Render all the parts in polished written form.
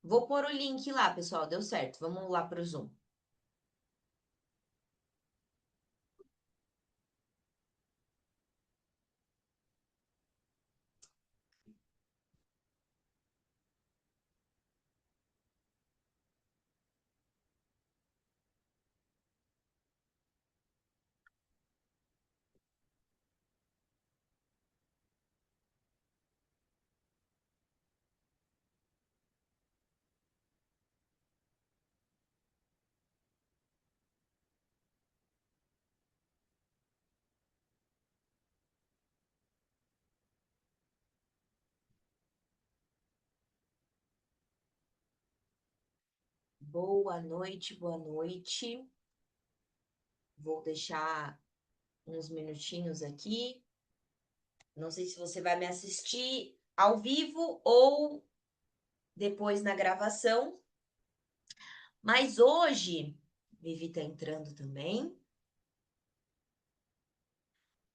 Vou pôr o link lá, pessoal. Deu certo. Vamos lá para o Zoom. Boa noite, boa noite. Vou deixar uns minutinhos aqui. Não sei se você vai me assistir ao vivo ou depois na gravação, mas hoje, Vivi tá entrando também.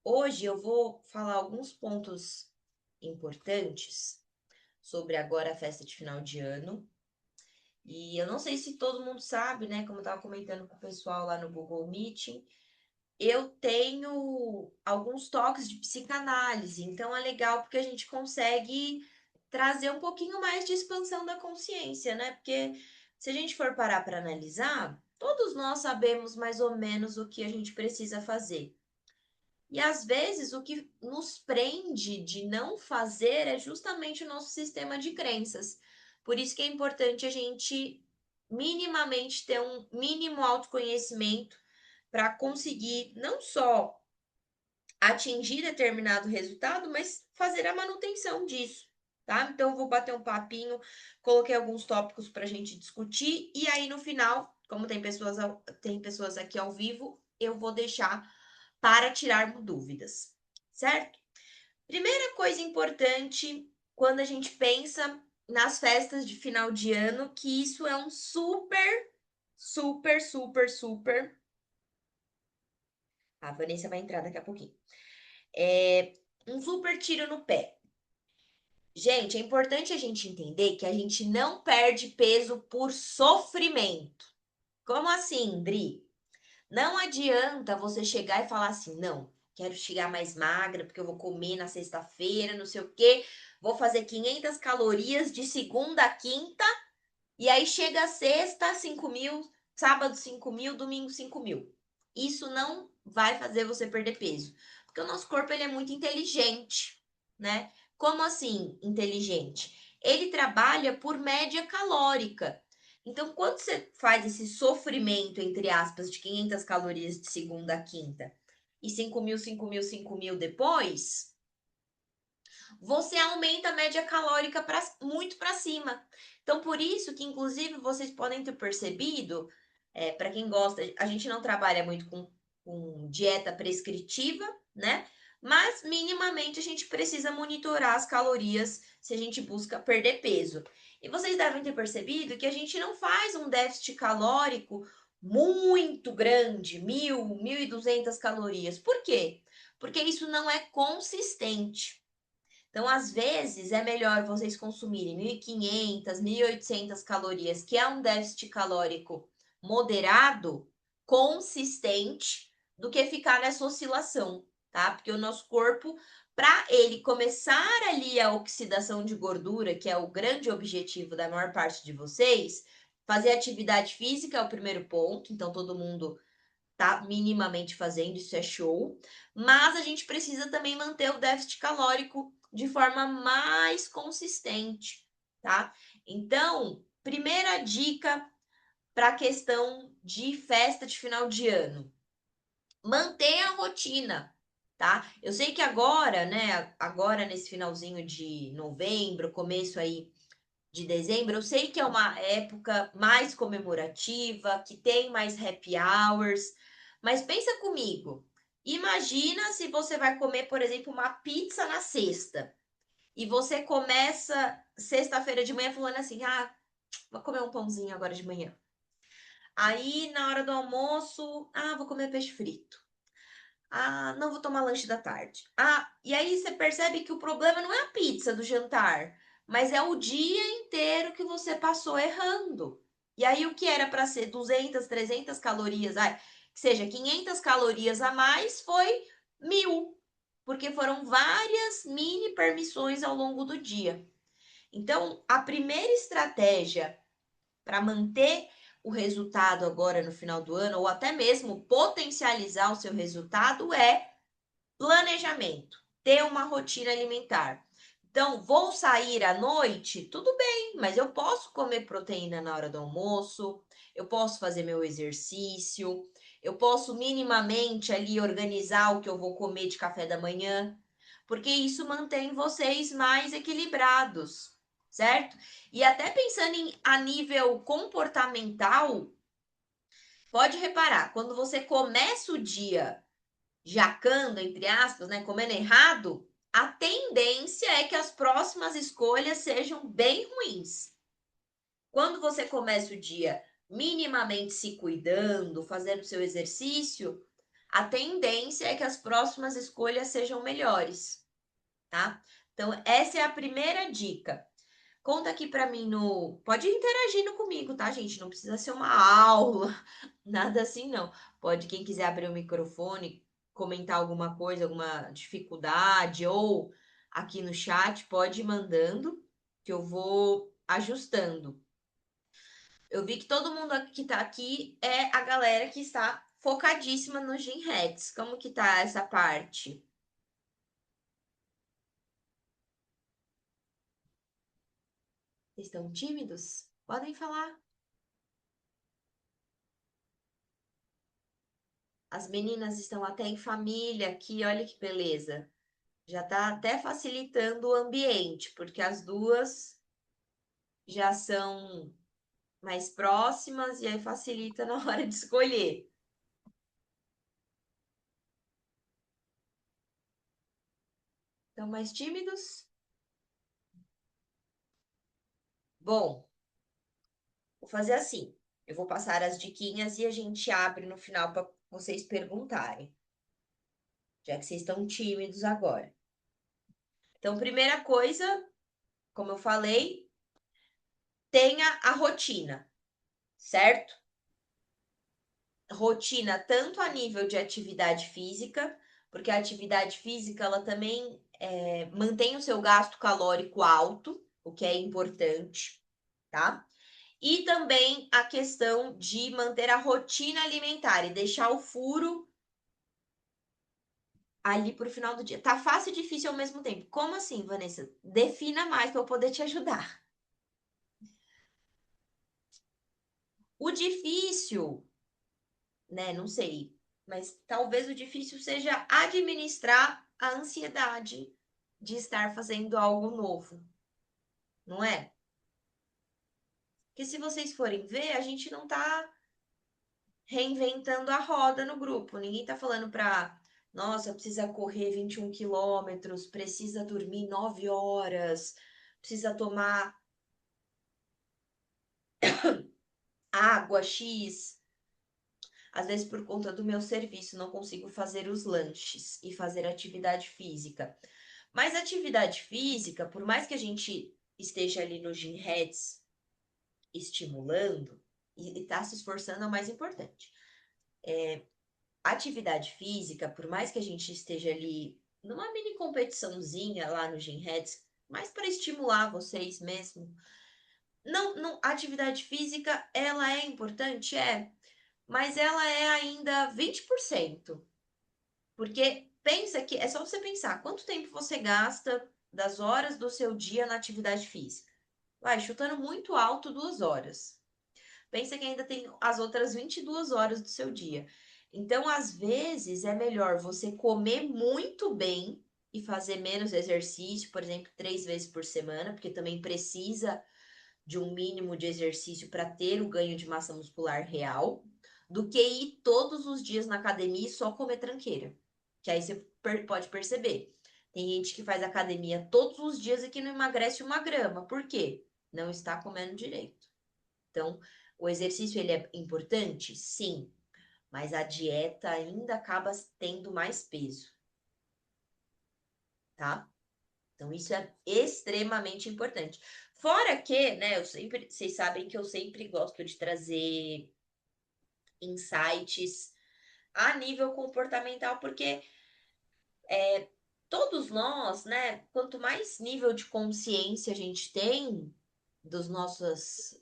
Hoje eu vou falar alguns pontos importantes sobre agora a festa de final de ano. E eu não sei se todo mundo sabe, né? Como eu estava comentando com o pessoal lá no Google Meeting, eu tenho alguns toques de psicanálise, então é legal porque a gente consegue trazer um pouquinho mais de expansão da consciência, né? Porque se a gente for parar para analisar, todos nós sabemos mais ou menos o que a gente precisa fazer. E às vezes o que nos prende de não fazer é justamente o nosso sistema de crenças. Por isso que é importante a gente minimamente ter um mínimo autoconhecimento para conseguir não só atingir determinado resultado, mas fazer a manutenção disso, tá? Então eu vou bater um papinho, coloquei alguns tópicos para a gente discutir e aí no final, como tem pessoas aqui ao vivo, eu vou deixar para tirar dúvidas, certo? Primeira coisa importante quando a gente pensa nas festas de final de ano, que isso é um super. A Vanessa vai entrar daqui a pouquinho. É um super tiro no pé. Gente, é importante a gente entender que a gente não perde peso por sofrimento. Como assim, Bri? Não adianta você chegar e falar assim, não, quero chegar mais magra porque eu vou comer na sexta-feira, não sei o quê, vou fazer 500 calorias de segunda a quinta, e aí chega a sexta, 5.000, sábado 5.000, domingo 5.000. Isso não vai fazer você perder peso, porque o nosso corpo ele é muito inteligente, né? Como assim inteligente? Ele trabalha por média calórica. Então, quando você faz esse sofrimento, entre aspas, de 500 calorias de segunda a quinta e 5.000, 5.000, 5.000 depois, você aumenta a média calórica muito para cima. Então, por isso que, inclusive, vocês podem ter percebido, para quem gosta, a gente não trabalha muito com dieta prescritiva, né? Mas minimamente a gente precisa monitorar as calorias se a gente busca perder peso. E vocês devem ter percebido que a gente não faz um déficit calórico muito grande, 1.200 calorias. Por quê? Porque isso não é consistente. Então, às vezes, é melhor vocês consumirem 1.500, 1.800 calorias, que é um déficit calórico moderado, consistente, do que ficar nessa oscilação, tá? Porque o nosso corpo, para ele começar ali a oxidação de gordura, que é o grande objetivo da maior parte de vocês, fazer atividade física é o primeiro ponto, então todo mundo tá minimamente fazendo, isso é show. Mas a gente precisa também manter o déficit calórico de forma mais consistente, tá? Então, primeira dica para a questão de festa de final de ano: manter a rotina, tá? Eu sei que agora, né, agora nesse finalzinho de novembro, começo aí de dezembro, eu sei que é uma época mais comemorativa, que tem mais happy hours, mas pensa comigo. Imagina se você vai comer, por exemplo, uma pizza na sexta e você começa sexta-feira de manhã falando assim: "Ah, vou comer um pãozinho agora de manhã". Aí na hora do almoço, vou comer peixe frito. Ah, não vou tomar lanche da tarde. Ah, e aí você percebe que o problema não é a pizza do jantar. mas é o dia inteiro que você passou errando. E aí o que era para ser 200, 300 calorias, que seja 500 calorias a mais, foi 1.000, porque foram várias mini permissões ao longo do dia. Então, a primeira estratégia para manter o resultado agora no final do ano, ou até mesmo potencializar o seu resultado, é planejamento, ter uma rotina alimentar. Então, vou sair à noite? Tudo bem, mas eu posso comer proteína na hora do almoço, eu posso fazer meu exercício, eu posso minimamente ali organizar o que eu vou comer de café da manhã, porque isso mantém vocês mais equilibrados, certo? E até pensando a nível comportamental, pode reparar, quando você começa o dia jacando, entre aspas, né, comendo errado, a tendência é que as próximas escolhas sejam bem ruins. Quando você começa o dia minimamente se cuidando, fazendo seu exercício, a tendência é que as próximas escolhas sejam melhores, tá? Então, essa é a primeira dica. Conta aqui para mim no. Pode ir interagindo comigo, tá, gente? Não precisa ser uma aula, nada assim, não. Pode, quem quiser abrir o microfone, comentar alguma coisa, alguma dificuldade, ou aqui no chat, pode ir mandando, que eu vou ajustando. Eu vi que todo mundo que tá aqui é a galera que está focadíssima no Gym Hacks. Como que tá essa parte? Vocês estão tímidos? Podem falar. As meninas estão até em família aqui, olha que beleza. Já tá até facilitando o ambiente, porque as duas já são mais próximas e aí facilita na hora de escolher. Estão mais tímidos? Bom, vou fazer assim. Eu vou passar as diquinhas e a gente abre no final para vocês perguntarem, já que vocês estão tímidos agora. Então, primeira coisa, como eu falei, tenha a rotina, certo? Rotina tanto a nível de atividade física, porque a atividade física ela também mantém o seu gasto calórico alto, o que é importante, tá? E também a questão de manter a rotina alimentar e deixar o furo ali para o final do dia. Tá fácil e difícil ao mesmo tempo. Como assim, Vanessa? Defina mais para eu poder te ajudar. O difícil, né? Não sei, mas talvez o difícil seja administrar a ansiedade de estar fazendo algo novo, não é? Porque se vocês forem ver, a gente não tá reinventando a roda no grupo. Ninguém tá falando pra, nossa, precisa correr 21 quilômetros, precisa dormir 9 horas, precisa tomar água X. Às vezes, por conta do meu serviço, não consigo fazer os lanches e fazer atividade física. Mas atividade física, por mais que a gente esteja ali no Gym Heads estimulando e está se esforçando, é o mais importante. Atividade física, por mais que a gente esteja ali numa mini competiçãozinha lá no Gym Heads, mais para estimular vocês mesmo. Não, a atividade física, ela é importante? É, mas ela é ainda 20%. Porque pensa que é só você pensar quanto tempo você gasta das horas do seu dia na atividade física. Vai, chutando muito alto, 2 horas. Pensa que ainda tem as outras 22 horas do seu dia. Então, às vezes, é melhor você comer muito bem e fazer menos exercício, por exemplo, 3 vezes por semana, porque também precisa de um mínimo de exercício para ter o ganho de massa muscular real, do que ir todos os dias na academia e só comer tranqueira. Que aí você pode perceber. Tem gente que faz academia todos os dias e que não emagrece 1 grama. Por quê? Não está comendo direito. Então, o exercício ele é importante? Sim, mas a dieta ainda acaba tendo mais peso, tá? Então, isso é extremamente importante. Fora que, né, vocês sabem que eu sempre gosto de trazer insights a nível comportamental, porque todos nós, né, quanto mais nível de consciência a gente tem dos nossos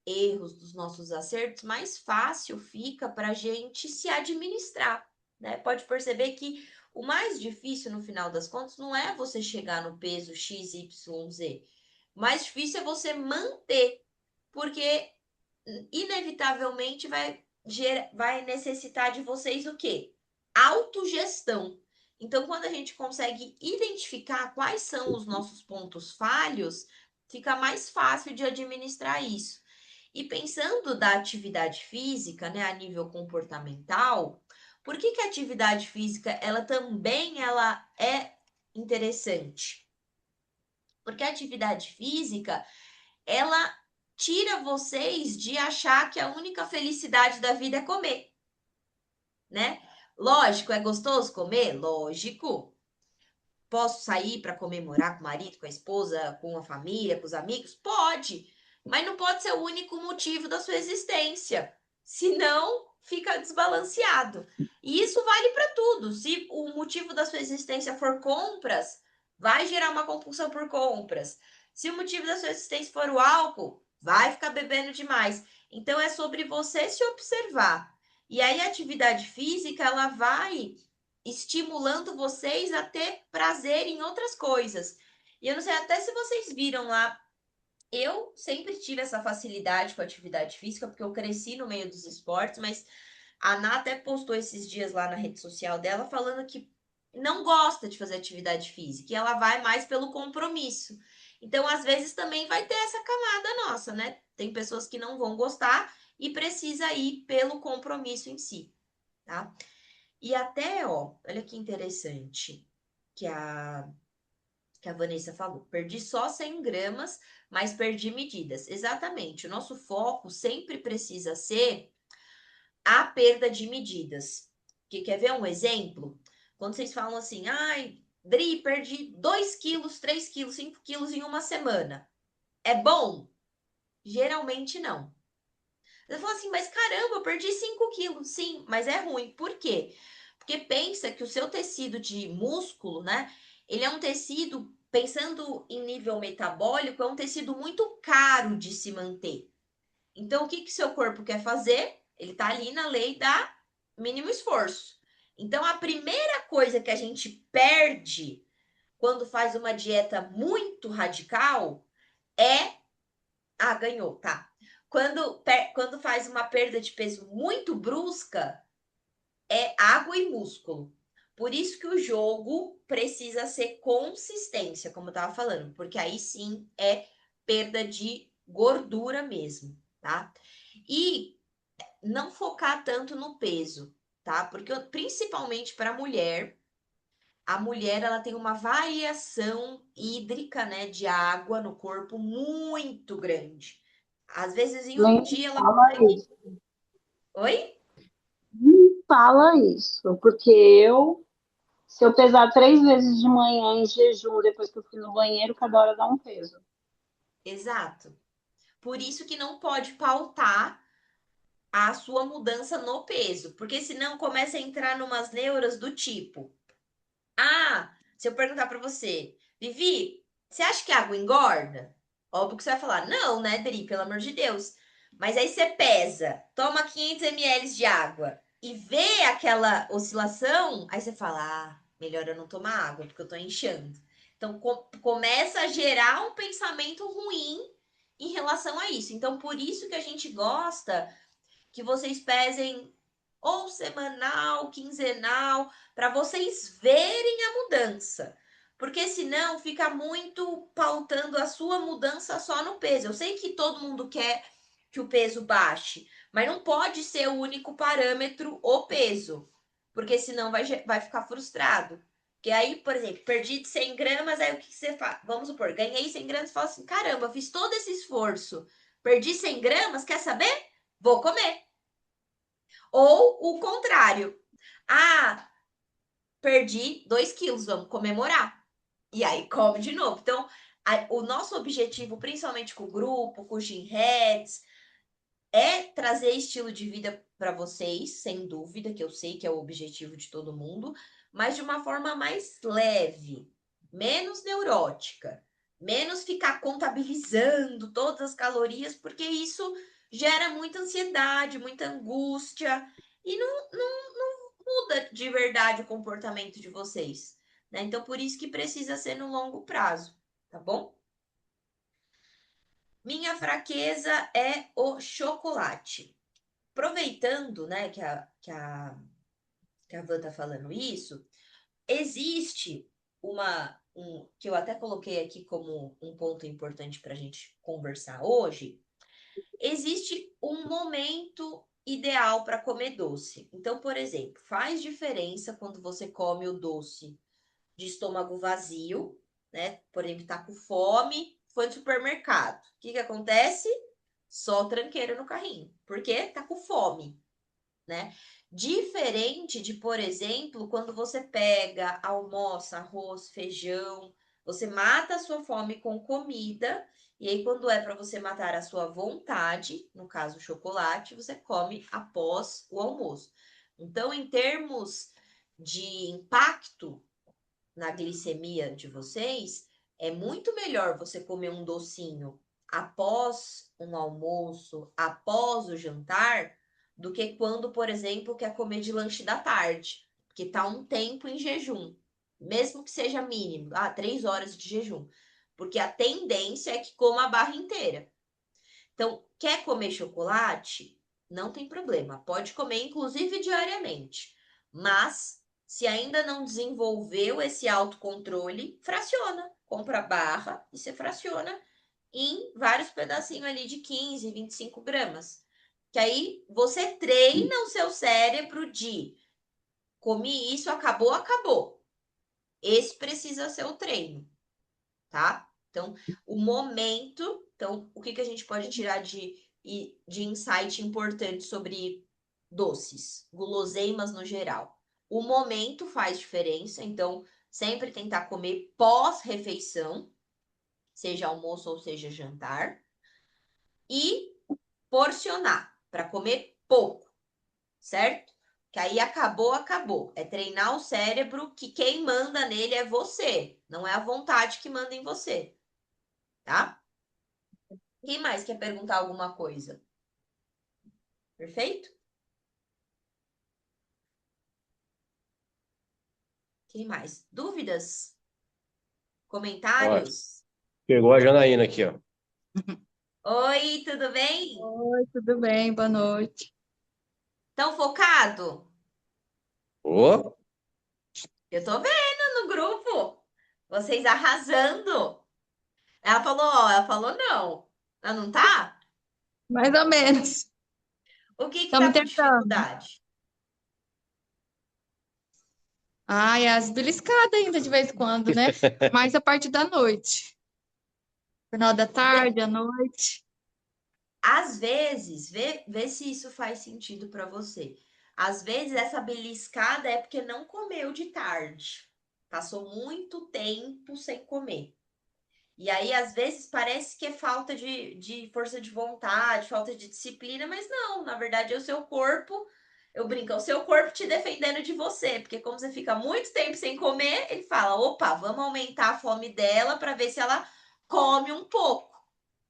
erros, dos nossos acertos, mais fácil fica para a gente se administrar, né? Pode perceber que o mais difícil no final das contas não é você chegar no peso XYZ. O mais difícil é você manter, porque inevitavelmente vai necessitar de vocês o quê? Autogestão. Então, quando a gente consegue identificar quais são os nossos pontos falhos, fica mais fácil de administrar isso. E pensando da atividade física, né, a nível comportamental, por que que a atividade física, ela é interessante? Porque a atividade física, ela tira vocês de achar que a única felicidade da vida é comer, né? Lógico, é gostoso comer? Lógico. Posso sair para comemorar com o marido, com a esposa, com a família, com os amigos? Pode, mas não pode ser o único motivo da sua existência. Senão, fica desbalanceado. E isso vale para tudo. Se o motivo da sua existência for compras, vai gerar uma compulsão por compras. Se o motivo da sua existência for o álcool, vai ficar bebendo demais. Então, é sobre você se observar. E aí, a atividade física, ela vai estimulando vocês a ter prazer em outras coisas. E eu não sei até se vocês viram lá, eu sempre tive essa facilidade com a atividade física, porque eu cresci no meio dos esportes, mas a Ana até postou esses dias lá na rede social dela falando que não gosta de fazer atividade física e ela vai mais pelo compromisso. Então, às vezes também vai ter essa camada nossa, né? Tem pessoas que não vão gostar e precisa ir pelo compromisso em si, tá? E até, ó, olha que interessante que que a Vanessa falou. Perdi só 100 gramas, mas perdi medidas. Exatamente. O nosso foco sempre precisa ser a perda de medidas. Que quer ver um exemplo? Quando vocês falam assim, ai, Dri, perdi 2 quilos, 3 quilos, 5 quilos em uma semana. É bom? Geralmente não. Você fala assim, mas caramba, eu perdi 5 quilos. Sim, mas é ruim. Por quê? Porque pensa que o seu tecido de músculo, né? Ele é um tecido, pensando em nível metabólico, é um tecido muito caro de se manter. Então, o que que seu corpo quer fazer? Ele tá ali na lei da mínimo esforço. Então, a primeira coisa que a gente perde quando faz uma dieta muito radical é. Ah, ganhou, tá. Quando faz uma perda de peso muito brusca, é água e músculo. Por isso que o jogo precisa ser consistência, como eu tava falando, porque aí sim é perda de gordura mesmo, tá? E não focar tanto no peso, tá? Porque principalmente para a mulher ela tem uma variação hídrica, né, de água no corpo muito grande. Às vezes em um Nem dia ela fala consegue. isso, Oi? nem fala isso, porque se eu pesar 3 vezes de manhã em jejum, depois que eu fui no banheiro, cada hora dá um peso. Exato. Por isso que não pode pautar a sua mudança no peso, porque senão começa a entrar numas neuras do tipo: "Ah, se eu perguntar pra você, Vivi, você acha que a água engorda?" Óbvio que você vai falar: "Não, né, Dri, pelo amor de Deus." Mas aí você pesa, toma 500 ml de água e vê aquela oscilação, aí você fala: "Ah, melhor eu não tomar água porque eu tô inchando." Então começa a gerar um pensamento ruim em relação a isso. Então por isso que a gente gosta que vocês pesem ou semanal, quinzenal, para vocês verem a mudança. Porque senão fica muito pautando a sua mudança só no peso. Eu sei que todo mundo quer que o peso baixe, mas não pode ser o único parâmetro o peso, porque senão vai ficar frustrado. Porque aí, por exemplo, perdi 100 gramas, aí o que você faz? Vamos supor, ganhei 100 gramas e falo assim: caramba, fiz todo esse esforço, perdi 100 gramas, quer saber? Vou comer. Ou o contrário. Ah, perdi 2 quilos, vamos comemorar. E aí come de novo. Então, o nosso objetivo, principalmente com o grupo, com os Heads, é trazer estilo de vida para vocês, sem dúvida, que eu sei que é o objetivo de todo mundo, mas de uma forma mais leve, menos neurótica, menos ficar contabilizando todas as calorias, porque isso gera muita ansiedade, muita angústia e não muda de verdade o comportamento de vocês, né? Então, por isso que precisa ser no longo prazo, tá bom? Minha fraqueza é o chocolate. Aproveitando, né, que a Van tá falando isso, existe que eu até coloquei aqui como um ponto importante para a gente conversar hoje. Existe um momento ideal para comer doce. Então, por exemplo, faz diferença quando você come o doce de estômago vazio, né? Por exemplo, tá com fome, foi no supermercado. O que que acontece? Só tranqueira no carrinho, porque tá com fome, né? Diferente de, por exemplo, quando você pega, almoça, arroz, feijão, você mata a sua fome com comida, e aí quando é para você matar a sua vontade, no caso o chocolate, você come após o almoço. Então, em termos de impacto na glicemia de vocês, é muito melhor você comer um docinho após um almoço, após o jantar, do que quando, por exemplo, quer comer de lanche da tarde, porque tá um tempo em jejum, mesmo que seja mínimo, 3 horas de jejum, porque a tendência é que coma a barra inteira. Então, quer comer chocolate? Não tem problema, pode comer inclusive diariamente. Mas se ainda não desenvolveu esse autocontrole, fraciona. Compra barra e você fraciona em vários pedacinhos ali de 15, 25 gramas. Que aí você treina o seu cérebro de comi isso, acabou, acabou. Esse precisa ser o treino, tá? Então, o momento. Então, o que que a gente pode tirar de insight importante sobre doces, guloseimas no geral? O momento faz diferença, então, sempre tentar comer pós-refeição, seja almoço ou seja jantar, e porcionar, para comer pouco, certo? Que aí acabou, acabou. É treinar o cérebro que quem manda nele é você, não é a vontade que manda em você, tá? Quem mais quer perguntar alguma coisa? Perfeito? Quem mais? Dúvidas? Ó, Comentários? pegou a Janaína aqui, ó. Oi, tudo bem? Oi, tudo bem? Boa noite. Tão focado? Ô, Eu tô vendo no grupo. Vocês arrasando. Ela falou não. Ela não tá? Mais ou menos. O que que tá Estamos com tentando. dificuldade? Ai, as beliscadas ainda de vez em quando, né? Mais a parte da noite. Final da tarde, à noite. Às vezes, vê se isso faz sentido para você. Às vezes, essa beliscada é porque não comeu de tarde. Passou muito tempo sem comer. E aí, às vezes, parece que é falta de força de vontade, falta de disciplina, mas não, na verdade, é o seu corpo. Eu brinco, é o seu corpo te defendendo de você, porque como você fica muito tempo sem comer, ele fala: opa, vamos aumentar a fome dela para ver se ela come um pouco,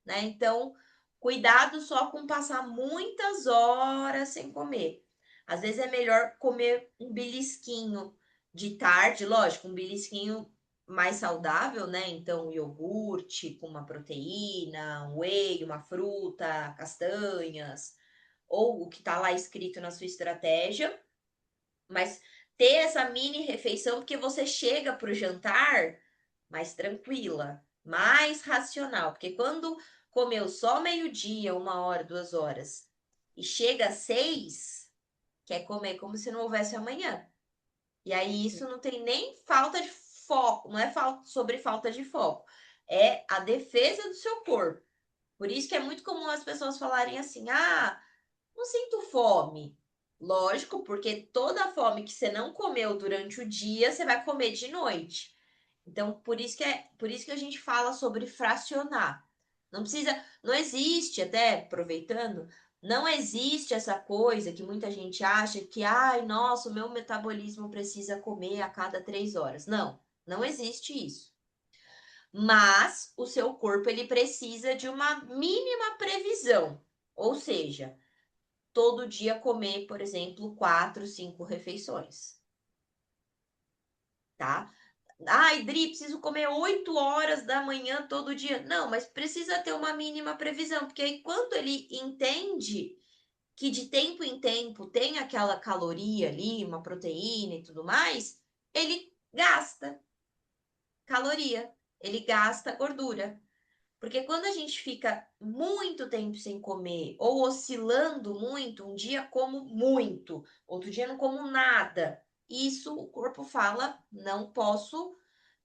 né? Então, cuidado só com passar muitas horas sem comer. Às vezes é melhor comer um belisquinho de tarde, lógico, um belisquinho mais saudável, né? Então, iogurte com uma proteína, um whey, uma fruta, castanhas, ou o que tá lá escrito na sua estratégia, mas ter essa mini refeição, porque você chega pro jantar mais tranquila, mais racional. Porque quando comeu só meio-dia, 1 hora, 2 horas, e chega às 6, quer comer como se não houvesse amanhã. E aí isso não tem nem falta de foco, não é sobre falta de foco, é a defesa do seu corpo. Por isso que é muito comum as pessoas falarem assim: ah, não sinto fome. Lógico, porque toda a fome que você não comeu durante o dia, você vai comer de noite. Então, por isso que a gente fala sobre fracionar. Não existe, até aproveitando, não existe essa coisa que muita gente acha que, ai, nossa, o meu metabolismo precisa comer a cada 3 horas. Não, não existe isso. Mas o seu corpo ele precisa de uma mínima previsão. Ou seja, todo dia comer, por exemplo, 4, 5 refeições, tá? Ai, Dri, preciso comer 8 horas da manhã todo dia. Não, mas precisa ter uma mínima previsão, porque aí quando ele entende que de tempo em tempo tem aquela caloria ali, uma proteína e tudo mais, ele gasta caloria, ele gasta gordura. Porque quando a gente fica muito tempo sem comer ou oscilando muito, um dia como muito, outro dia não como nada, isso o corpo fala, não posso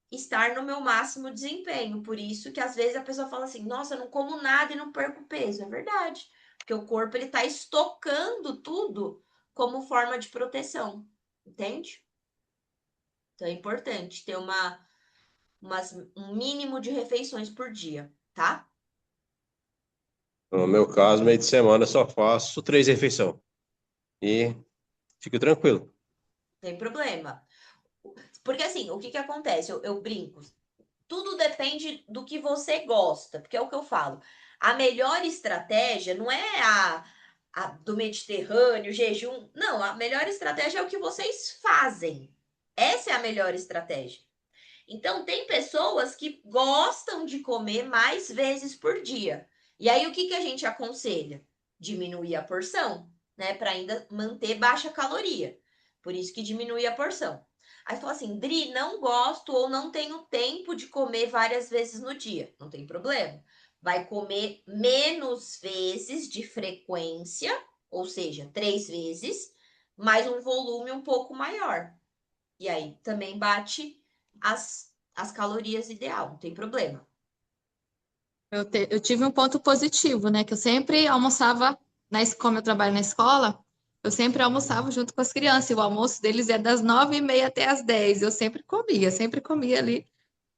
estar no meu máximo desempenho. Por isso que às vezes a pessoa fala assim: "Nossa, eu não como nada e não perco peso". É verdade, porque o corpo ele tá estocando tudo como forma de proteção, entende? Então é importante ter um mínimo de refeições por dia, tá? No meu caso, meio de semana eu só faço 3 refeições. E fico tranquilo. Tem problema. Porque assim, o que que acontece? Eu brinco. Tudo depende do que você gosta, porque é o que eu falo. A melhor estratégia não é a do Mediterrâneo, jejum. Não, a melhor estratégia é o que vocês fazem. Essa é a melhor estratégia. Então, tem pessoas que gostam de comer mais vezes por dia. E aí, o que que a gente aconselha? Diminuir a porção, né? Para ainda manter baixa caloria. Por isso que diminui a porção. Aí fala assim, Dri, não gosto ou não tenho tempo de comer várias vezes no dia. Não tem problema. Vai comer menos vezes de frequência, ou seja, 3 vezes, mas um volume um pouco maior. E aí também bate as calorias ideal, não tem problema. Eu tive um ponto positivo, né? Que eu sempre almoçava como eu trabalho na escola, eu sempre almoçava junto com as crianças. E o almoço deles é das 9h30 até as 10. Eu sempre comia ali.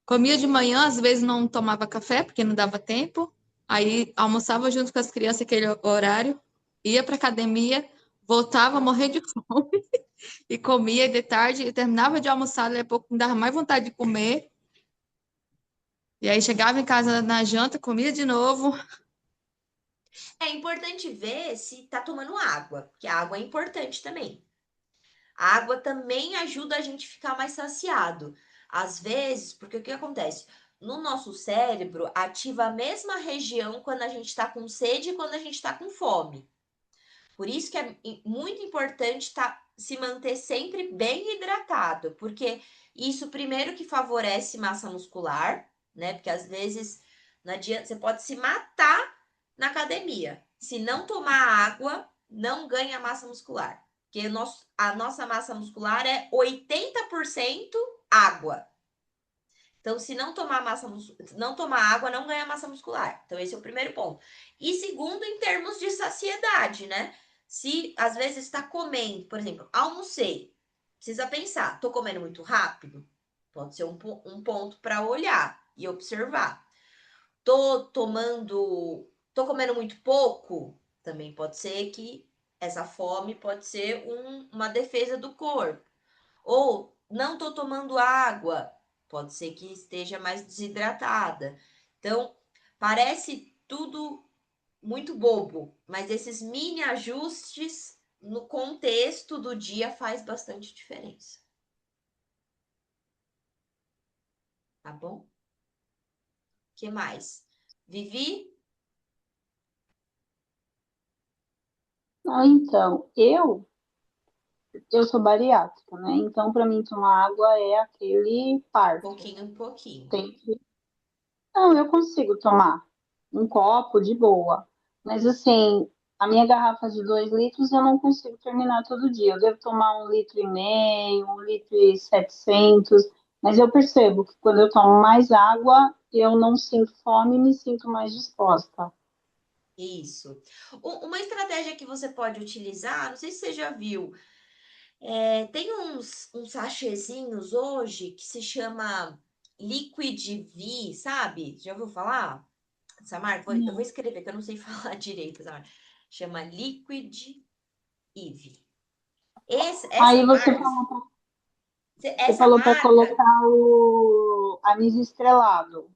Comia de manhã, às vezes não tomava café, porque não dava tempo. Aí almoçava junto com as crianças aquele horário, ia para academia, voltava a morrer de fome e comia de tarde, e terminava de almoçar, daqui a pouco me dava mais vontade de comer. E aí chegava em casa na janta, comia de novo. É importante ver se tá tomando água, porque a água é importante também. A água também ajuda a gente a ficar mais saciado. Às vezes, porque o que acontece? No nosso cérebro, ativa a mesma região quando a gente está com sede e quando a gente está com fome. Por isso que é muito importante se manter sempre bem hidratado, porque isso primeiro que favorece massa muscular, né? Porque às vezes não adianta, você pode se matar na academia. Se não tomar água, não ganha massa muscular. Porque a nossa massa muscular é 80% água. Então, se não tomar água, não ganha massa muscular. Então, esse é o primeiro ponto. E segundo, em termos de saciedade, né? Se às vezes está comendo, por exemplo, almocei, precisa pensar, tô comendo muito rápido? Pode ser um ponto para olhar e observar. Tô comendo muito pouco? Também pode ser que essa fome pode ser uma defesa do corpo. Ou não estou tomando água, pode ser que esteja mais desidratada. Então, parece tudo muito bobo, mas esses mini ajustes no contexto do dia faz bastante diferença. Tá bom? O que mais? Vivi? Ah, então, eu sou bariátrica, né? Então, para mim, tomar água é aquele parto. Pouquinho em pouquinho. Tem que... Não, eu consigo tomar um copo de boa. Mas, assim, a minha garrafa de 2 litros eu não consigo terminar todo dia. Eu devo tomar 1,5 litro, 1,7 litros. Mas eu percebo que quando eu tomo mais água, eu não sinto fome e me sinto mais disposta. Isso. Uma estratégia que você pode utilizar, não sei se você já viu, tem uns sachêzinhos hoje que se chama Liquid V, sabe? Já ouviu falar? Essa marca? Eu vou Não. escrever, que eu não sei falar direito essa marca. Chama Liquid IV. Essa Aí marca, você essa falou para marca, colocar o anis estrelado.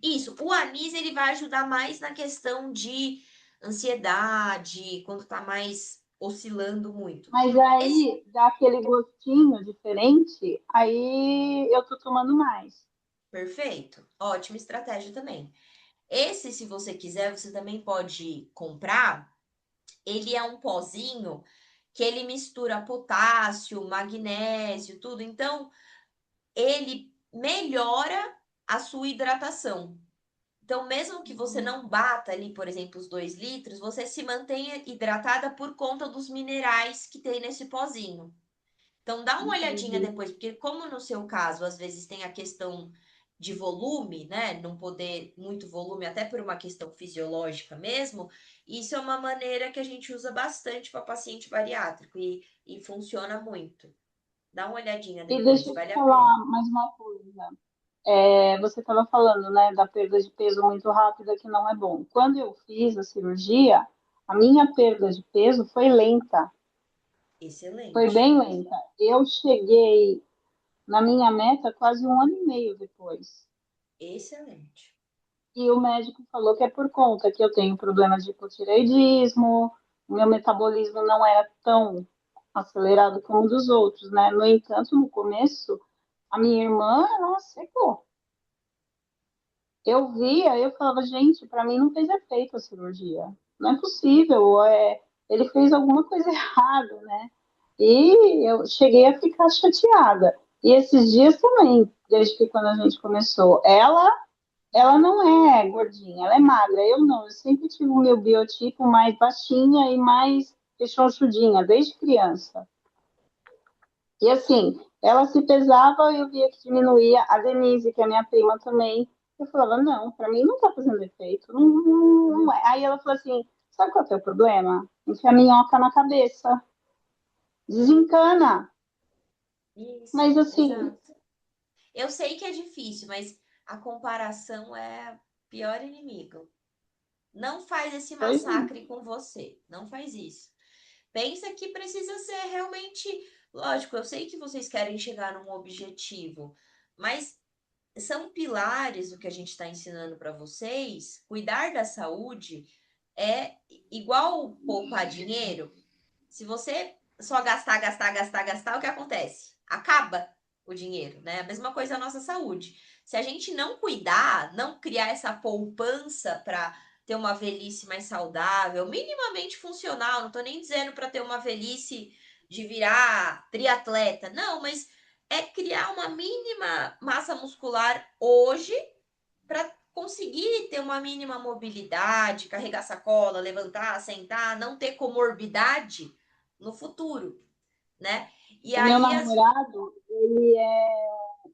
isso, o anis ele vai ajudar mais na questão de ansiedade, quando tá mais oscilando muito. Mas Esse, aí dá aquele gostinho diferente, aí eu tô tomando mais. perfeito, ótima estratégia também. Esse, se você quiser, você também pode comprar. Ele é um pozinho que ele mistura potássio, magnésio, tudo. Então, ele melhora a sua hidratação. Então, mesmo que você não bata ali, por exemplo, os 2 litros, você se mantenha hidratada por conta dos minerais que tem nesse pozinho. Então, dá uma olhadinha Entendi. depois, porque como no seu caso, às vezes tem a questão de volume, né? Não poder muito volume, até por uma questão fisiológica mesmo, isso é uma maneira que a gente usa bastante para paciente bariátrico e funciona muito. Dá uma olhadinha E depois, deixa eu te vale a pena. falar mais uma coisa. Você estava falando, né, da perda de peso muito rápida, que não é bom. Quando eu fiz a cirurgia, a minha perda de peso foi lenta, foi Excelente, bem lenta. Eu cheguei na minha meta quase um ano e meio depois. excelente. E o médico falou que é por conta que eu tenho problemas de hipotireoidismo, o meu metabolismo não era tão acelerado como o dos outros, né? No entanto, no começo, a minha irmã, ela secou. Eu via, eu falava, gente, para mim não fez efeito a cirurgia. Não é possível, ele fez alguma coisa errada, né? E eu cheguei a ficar chateada. E esses dias também, desde que quando a gente começou, ela não é gordinha, ela é magra. Eu não, eu sempre tive o meu biotipo mais baixinha e mais rechonchudinha, desde criança. E assim, ela se pesava, eu via que diminuía. A Denise, que é minha prima também, eu falava, não, para mim não tá fazendo efeito. Não, não é. Aí ela falou assim, sabe qual é o teu problema? Enfia a minhoca na cabeça. Desencana. Isso, Mas assim, exato. Eu sei que é difícil, mas a comparação é o pior inimigo. Não faz esse pois é. massacre com você. Não faz isso. Pensa que precisa ser realmente. Lógico, eu sei que vocês querem chegar num objetivo, mas são pilares do que a gente está ensinando para vocês. Cuidar da saúde é igual poupar dinheiro. Se você só gastar, gastar, gastar, gastar, o que acontece? Acaba o dinheiro, né? A mesma coisa a nossa saúde. Se a gente não cuidar, não criar essa poupança para ter uma velhice mais saudável, minimamente funcional, não tô nem dizendo para ter uma velhice de virar triatleta, não, mas é criar uma mínima massa muscular hoje para conseguir ter uma mínima mobilidade, carregar sacola, levantar, sentar, não ter comorbidade no futuro, né? E O meu aí as namorado, ele é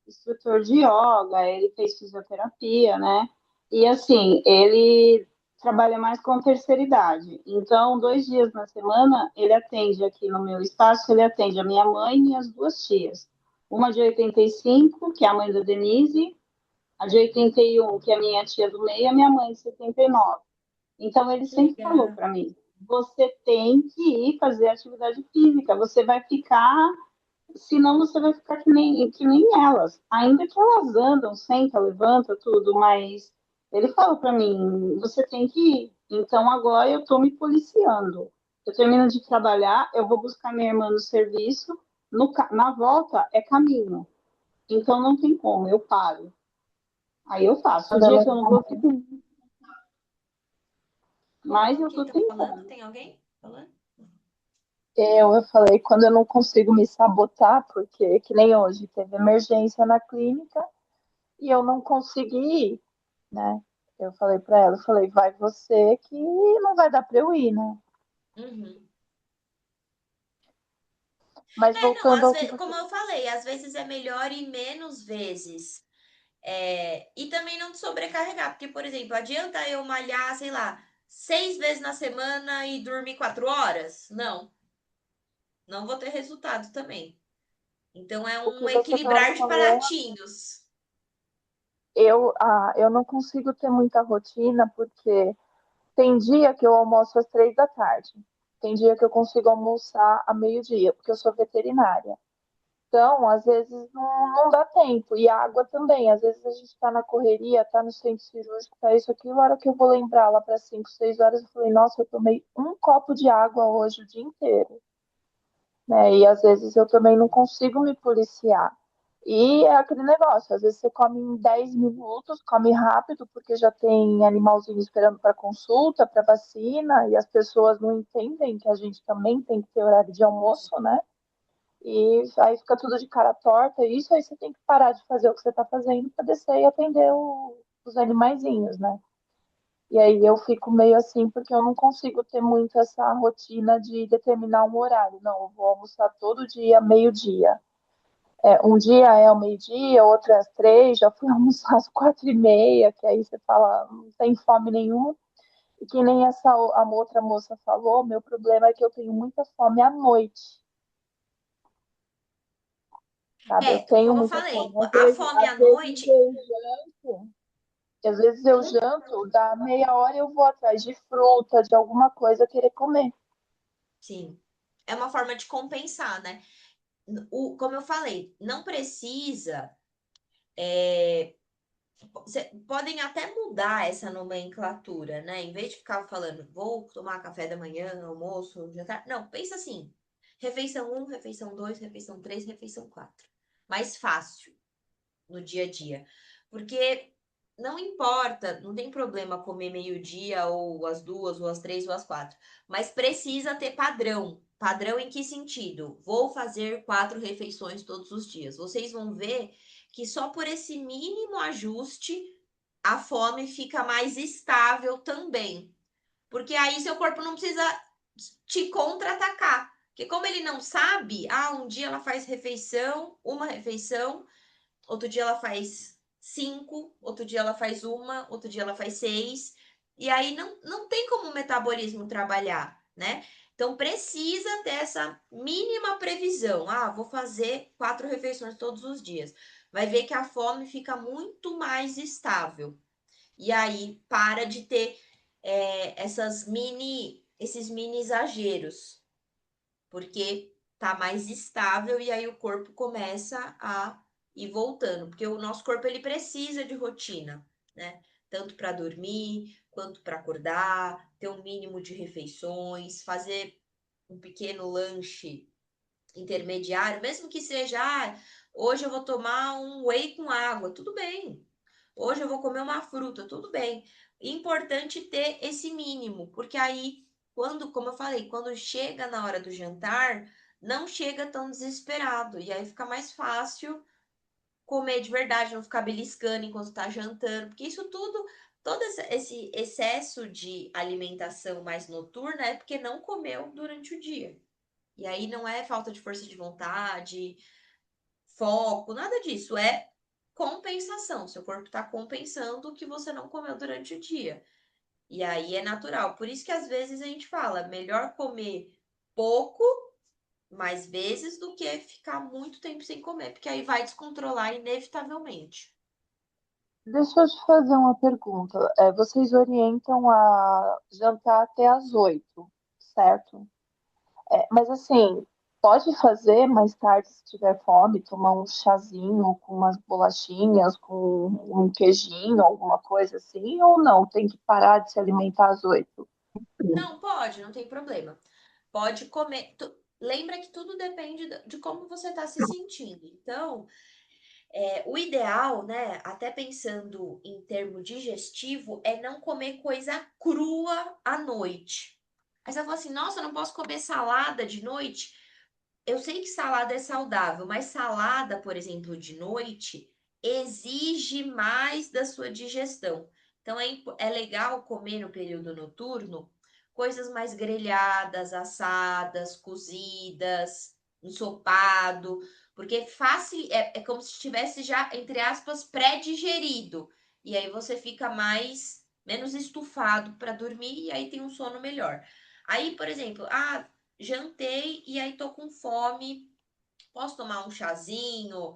instrutor de yoga, ele fez fisioterapia, né? E assim, ele trabalha mais com terceira idade. Então, 2 dias na semana, ele atende aqui no meu espaço, ele atende a minha mãe e as duas tias. Uma de 85, que é a mãe da Denise, a de 81, que é a minha tia do meio, e a minha mãe de 79. Então, ele que sempre falou legal. para mim: você tem que ir fazer atividade física, você vai ficar, senão você vai ficar que nem elas. Ainda que elas andam, senta, levanta, tudo, mas ele fala para mim: você tem que ir. Então, agora eu estou me policiando. Eu termino de trabalhar, eu vou buscar minha irmã no serviço, na volta é caminho. Então, não tem como, eu paro. Aí eu faço. O dia que eu não vou, eu fico. Mas eu Quem tô tá falando? tentando. Tem alguém falando? Eu falei, quando eu não consigo me sabotar, porque que nem hoje, teve emergência na clínica e eu não consegui ir, né? Eu falei para ela, eu falei, vai você que não vai dar para eu ir, né? Uhum. Mas Não, voltando às ao que vezes, você... como eu falei, às vezes é melhor ir menos vezes. E também não te sobrecarregar, porque, por exemplo, adianta eu malhar, sei lá, 6 vezes na semana e dormir 4 horas? Não, não vou ter resultado também. Então é O um que você estava equilibrar de falando, pratinhos. eu não consigo ter muita rotina porque tem dia que eu almoço às 3 da tarde. Tem dia que eu consigo almoçar a meio-dia, porque eu sou veterinária. Então, às vezes não dá tempo. E a água também. Às vezes a gente está na correria, está no centro cirúrgico, tá isso, aquilo. A hora que eu vou lembrar lá para 5, 6 horas, eu falei, nossa, eu tomei um copo de água hoje o dia inteiro. Né? E às vezes eu também não consigo me policiar. E é aquele negócio, às vezes você come em 10 minutos, come rápido, porque já tem animalzinho esperando para consulta, para vacina, e as pessoas não entendem que a gente também tem que ter horário de almoço, né? E aí fica tudo de cara torta, e isso aí você tem que parar de fazer o que você está fazendo para descer e atender os animaizinhos, né? E aí eu fico meio assim, porque eu não consigo ter muito essa rotina de determinar um horário. Não, eu vou almoçar todo dia, meio-dia. Um dia é ao meio-dia, outro é às 3, já fui almoçar às 4h30, que aí você fala, não tem fome nenhuma. E que nem a outra moça falou, meu problema é que eu tenho muita fome à noite, sabe? Eu tenho Como eu muita falei, fome. a fome à noite, Às vezes eu um, janto, dá meia hora eu vou atrás de fruta, de alguma coisa querer comer. sim, é uma forma de compensar, né? Como eu falei, não precisa. Podem até mudar essa nomenclatura, né? Em vez de ficar falando, vou tomar café da manhã, almoço, jantar. Não, pensa assim: refeição um, refeição 2, refeição 3, refeição 4. Mais fácil no dia a dia. Porque não importa, não tem problema comer meio-dia, ou às 2, ou às 3, ou às 4. Mas precisa ter padrão. Padrão em que sentido? Vou fazer 4 refeições todos os dias. Vocês vão ver que só por esse mínimo ajuste a fome fica mais estável também. Porque aí seu corpo não precisa te contra-atacar. Porque como ele não sabe, um dia ela faz refeição, uma refeição, outro dia ela faz 5, outro dia ela faz uma, outro dia ela faz 6. E aí não tem como o metabolismo trabalhar, né? Então precisa ter essa mínima previsão. Vou fazer 4 refeições todos os dias. Vai ver que a fome fica muito mais estável. E aí para de ter esses mini exageros, porque tá mais estável e aí o corpo começa a ir voltando, porque o nosso corpo ele precisa de rotina, né? Tanto para dormir, quanto para acordar, ter um mínimo de refeições, fazer um pequeno lanche intermediário, mesmo que seja, hoje eu vou tomar um whey com água, tudo bem. Hoje eu vou comer uma fruta, tudo bem. Importante ter esse mínimo, porque aí, como eu falei, quando chega na hora do jantar, não chega tão desesperado. E aí fica mais fácil comer de verdade, não ficar beliscando enquanto tá jantando, porque isso tudo, todo esse excesso de alimentação mais noturna é porque não comeu durante o dia. E aí não é falta de força de vontade, foco, nada disso. É compensação. Seu corpo está compensando o que você não comeu durante o dia. E aí é natural. Por isso que às vezes a gente fala, melhor comer pouco, mais vezes, do que ficar muito tempo sem comer, porque aí vai descontrolar inevitavelmente. Deixa eu te fazer uma pergunta. Vocês orientam a jantar até às 8, certo? Mas assim, pode fazer mais tarde se tiver fome, tomar um chazinho com umas bolachinhas, com um queijinho, alguma coisa assim, ou não? Tem que parar de se alimentar às 8. Não, pode, não tem problema. Pode comer. Lembra que tudo depende de como você está se sentindo. Então, o ideal, né, até pensando em termo digestivo, é não comer coisa crua à noite. Aí você fala assim, nossa, eu não posso comer salada de noite? Eu sei que salada é saudável, mas salada, por exemplo, de noite, exige mais da sua digestão. Então é legal comer no período noturno coisas mais grelhadas, assadas, cozidas, ensopado, porque fácil é como se estivesse já, entre aspas, pré-digerido. E aí você fica menos estufado para dormir e aí tem um sono melhor. Aí, por exemplo, jantei e aí tô com fome. Posso tomar um chazinho?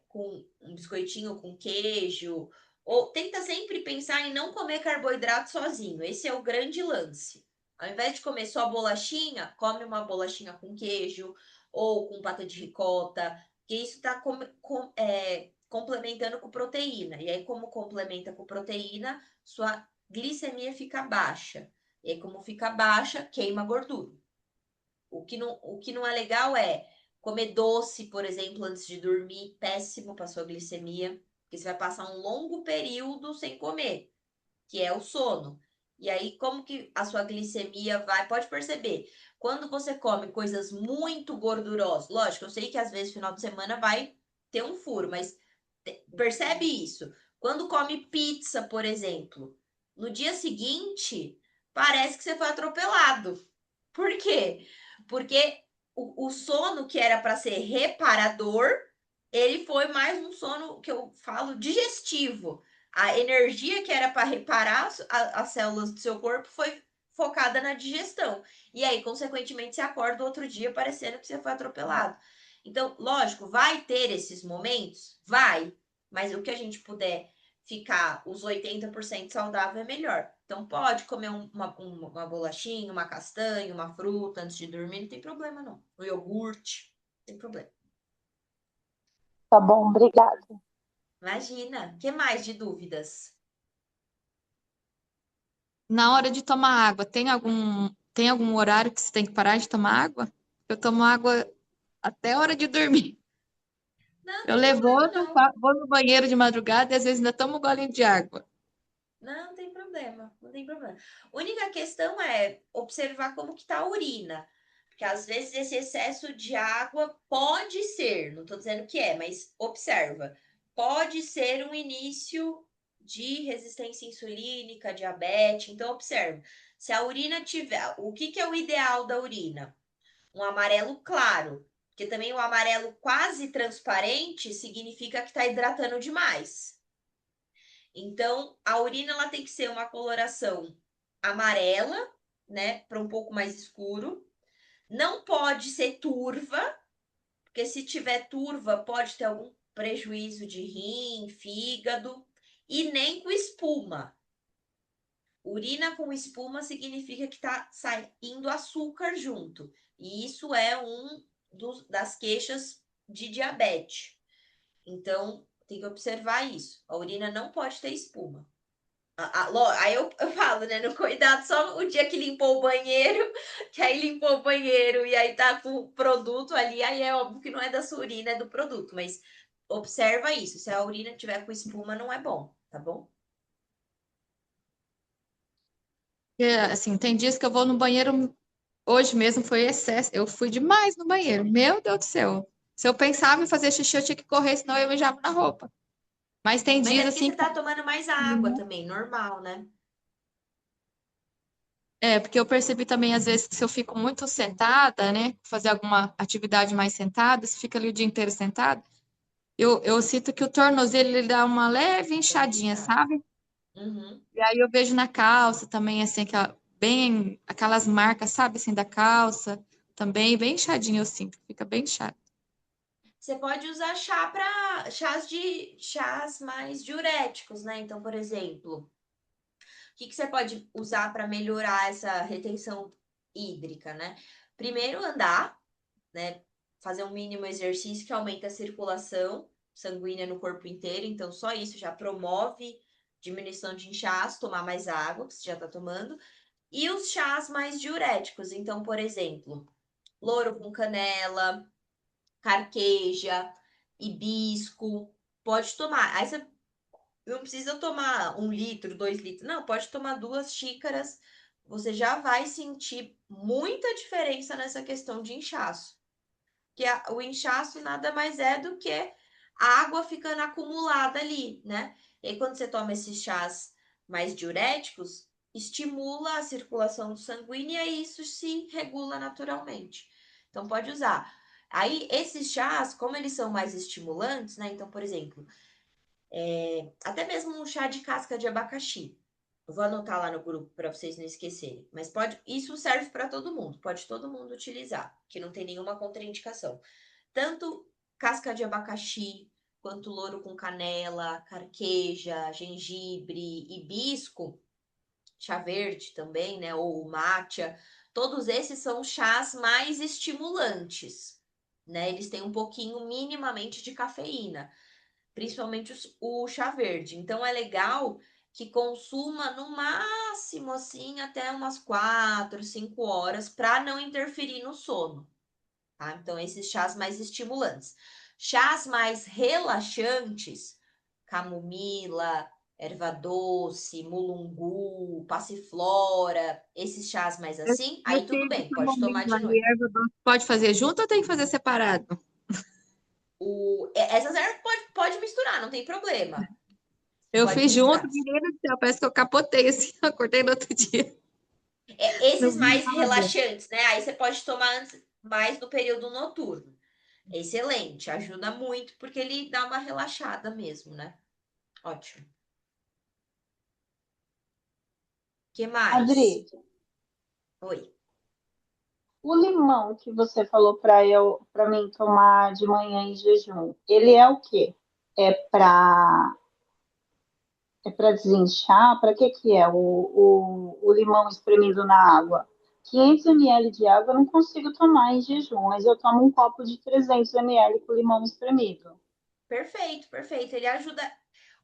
com um biscoitinho com queijo, ou tenta sempre pensar em não comer carboidrato sozinho. Esse é o grande lance. Ao invés de comer só bolachinha, come uma bolachinha com queijo ou com pata de ricota, que isso está complementando com proteína. E aí, como complementa com proteína, sua glicemia fica baixa. E aí, como fica baixa, queima gordura. O que não é legal é comer doce, por exemplo, antes de dormir, péssimo para sua glicemia, porque você vai passar um longo período sem comer, que é o sono. E aí, como que a sua glicemia vai? Pode perceber, quando você come coisas muito gordurosas, lógico, eu sei que às vezes no final de semana vai ter um furo, mas percebe isso. Quando come pizza, por exemplo, no dia seguinte, parece que você foi atropelado. Por quê? Porque o sono que era para ser reparador, ele foi mais um sono que eu falo digestivo. A energia que era para reparar as células do seu corpo foi focada na digestão. E aí, consequentemente, você acorda outro dia parecendo que você foi atropelado. Então, lógico, vai ter esses momentos? Vai. Mas o que a gente puder ficar os 80% saudável é melhor. Então pode comer uma bolachinha, uma castanha, uma fruta antes de dormir, não tem problema não. O iogurte, não tem problema. Tá bom, obrigada. Imagina, que mais de dúvidas? Na hora de tomar água, tem algum horário que você tem que parar de tomar água? Eu tomo água até a hora de dormir. Não, não Eu tem problema levanto, não. vou no banheiro de madrugada e às vezes ainda tomo um golinho de água. Não, não tem problema, não tem problema. A única questão é observar como que tá a urina. Porque às vezes esse excesso de água pode ser, não estou dizendo que é, mas observa, pode ser um início de resistência insulínica, diabetes. Então observa, se a urina tiver, o que que é o ideal da urina? Um amarelo claro, porque também o amarelo quase transparente significa que está hidratando demais. Então, a urina ela tem que ser uma coloração amarela, né, para um pouco mais escuro. Não pode ser turva, porque se tiver turva pode ter algum prejuízo de rim, fígado, e nem com espuma. Urina com espuma significa que está saindo açúcar junto. E isso é das queixas de diabetes. Então, tem que observar isso. A urina não pode ter espuma. Aí eu falo, né? No cuidado só o dia que limpou o banheiro, que aí limpou o banheiro e aí tá com o produto ali, aí é óbvio que não é da sua urina, é do produto, mas observa isso. Se a urina tiver com espuma, não é bom, tá bom? Porque, assim, tem dias que eu vou no banheiro, hoje mesmo foi excesso, eu fui demais no banheiro, meu Deus do céu. Se eu pensava em fazer xixi, eu tinha que correr, senão eu mijava na roupa. Mas tem Mas é dias porque assim você que tá tomando mais água também, normal, né? porque eu percebi também, às vezes, que se eu fico muito sentada, né, fazer alguma atividade mais sentada, se fica ali o dia inteiro sentada, eu sinto que o tornozelo ele dá uma leve Dá uma inchadinha, inchada. sabe? Uhum. E aí eu vejo na calça também, assim, bem, aquelas marcas, sabe, assim, da calça, também bem inchadinho eu sinto, fica bem inchado. Você pode usar chás mais diuréticos, né? Então, por exemplo, o que você pode usar para melhorar essa retenção hídrica, né? Primeiro, andar, né? Fazer um mínimo exercício que aumenta a circulação sanguínea no corpo inteiro. Então, só isso já promove diminuição de inchaço, tomar mais água, que você já está tomando. E os chás mais diuréticos. Então, por exemplo, louro com canela, carqueja, hibisco. Pode tomar. Aí você não precisa tomar 1 litro, 2 litros. Não, pode tomar 2 xícaras. Você já vai sentir muita diferença nessa questão de inchaço. Que o inchaço nada mais é do que a água ficando acumulada ali, né? E aí, quando você toma esses chás mais diuréticos, estimula a circulação sanguínea e isso se regula naturalmente. Então, pode usar. Aí, esses chás, como eles são mais estimulantes, né? Então, por exemplo, até mesmo um chá de casca de abacaxi. Eu vou anotar lá no grupo para vocês não esquecerem. Mas isso serve para todo mundo, pode todo mundo utilizar, que não tem nenhuma contraindicação. Tanto casca de abacaxi, quanto louro com canela, carqueja, gengibre, hibisco, chá verde também, né? Ou matcha. Todos esses são chás mais estimulantes, né? Eles têm um pouquinho minimamente de cafeína, principalmente o chá verde. Então é legal que consuma no máximo assim até umas 4, 5 horas para não interferir no sono, tá? Então esses chás mais estimulantes. Chás mais relaxantes, camomila, erva doce, mulungu, passiflora, esses chás mais assim, aí tudo Esse bem, pode tomar camomila de e noite. erva doce pode fazer junto ou tem que fazer separado? Essas ervas pode misturar, não tem problema. Eu Pode fiz junto, misturar. menina do céu, parece que eu capotei assim, acordei no outro dia. Não Esses vi mais nada. relaxantes, né? Aí você pode tomar antes, mais no período noturno. Excelente, ajuda muito porque ele dá uma relaxada mesmo, né? Ótimo. Que mais? Adri, Oi. o limão que você falou para mim tomar de manhã em jejum, ele é o quê? É para desinchar? Para que é o limão espremido na água? 500 ml de água eu não consigo tomar em jejum, mas eu tomo um copo de 300 ml com limão espremido. Perfeito, perfeito. Ele ajuda.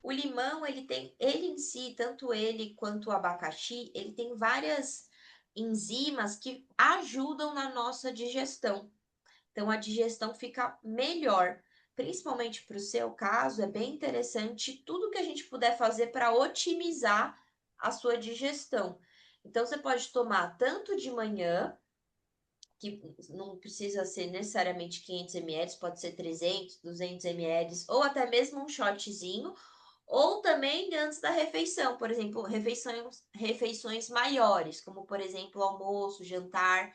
O limão, ele em si, tanto ele quanto o abacaxi, ele tem várias enzimas que ajudam na nossa digestão. Então, a digestão fica melhor. Principalmente para o seu caso, é bem interessante tudo que a gente puder fazer para otimizar a sua digestão. Então, você pode tomar tanto de manhã, que não precisa ser necessariamente 500 ml, pode ser 300, 200 ml, ou até mesmo um shotzinho, ou também antes da refeição, por exemplo, refeições maiores, como por exemplo almoço, jantar,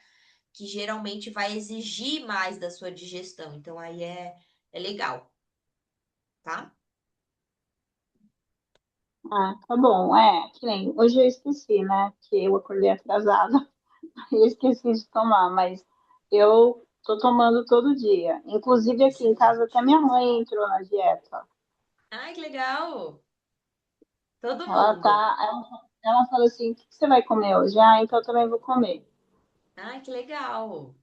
que geralmente vai exigir mais da sua digestão. Então aí é legal, tá? Ah, tá bom. Que nem hoje eu esqueci, né? Que eu acordei atrasada. Eu esqueci de tomar, mas eu tô tomando todo dia. Inclusive aqui em casa até Excelente. minha mãe entrou na dieta. Ai, que legal! Todo Ela mundo. tá, ela fala assim: o que você vai comer hoje? Ah, então eu também vou comer. Ai, que legal!